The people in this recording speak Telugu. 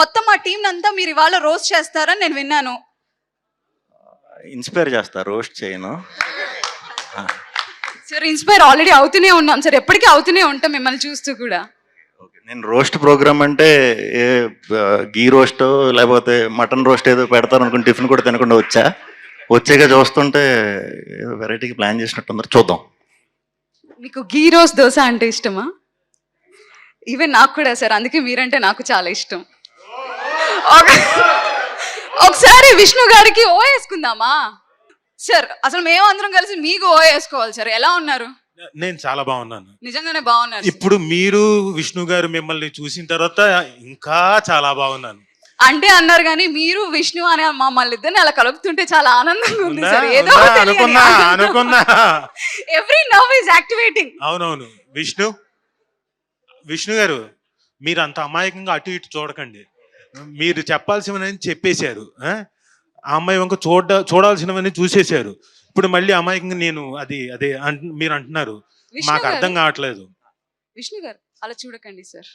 మొత్తం మా టీం అంతా మీరు ఇవాళ రోస్ట్ చేస్తారని నేను విన్నాను. ఇన్స్పైర్ చేస్తా, రోస్ట్ చేయను. సార్ ఇన్స్పైర్ ఆల్రెడీ అవుతూనే ఉన్నాం సార్, ఎప్పటికీ అవుతూనే ఉంటాం మిమ్మల్ని చూస్తూ కూడా. నేను రోస్ట్ ప్రోగ్రామ్ అంటే ఏ గీ రోస్ట్ లేకపోతే మటన్ రోస్ట్ ఏదో పెడతాను అనుకుని టిఫిన్ కూడా తినకుండా వచ్చాక చూస్తుంటే ఏదో వెరైటీకి ప్లాన్ చేసినట్టు చూద్దాం. మీకు గీ రోస్ దోశ అంటే ఇష్టమా? ఈవెన్ నాకు కూడా సార్, అందుకే మీరంటే నాకు చాలా ఇష్టం. ఒకసారి విష్ణు గారికి ఓ వేసుకుందామా సార్? అసలు మేము అందరం కలిసి మీకు ఓ వేసుకోవాలి సార్. ఎలా ఉన్నారు? నేను చాలా బాగున్నాను, నిజంగానే బాగున్నారు. ఇప్పుడు మీరు విష్ణు గారు మిమ్మల్ని చూసిన తర్వాత ఇంకా చాలా బాగున్నాను అంటే అన్నారు కానీ మీరు విష్ణు అనే మమ్మల్ని ఇద్దరిని అలా కలుపుతుంటే చాలా ఆనందంగా ఉంది సార్. ఏదో అనుకున్నా ఎవ్రీ నర్వ్ ఇస్ యాక్టివేటింగ్. అవునవును. విష్ణు గారు, మీరు అంత అమాయకంగా అటు ఇటు చూడకండి. మీరు చెప్పాల్సినవన్నీ చెప్పేశారు. ఆ అమ్మాయి వంక చూడాల్సినవన్నీ చూసేశారు. ఇప్పుడు మళ్ళీ అమాయకంగా నేను అదే మీరు అంటున్నారు, మాకు అర్థం కావట్లేదు. విష్ణు గారు అలా చూడకండి సార్.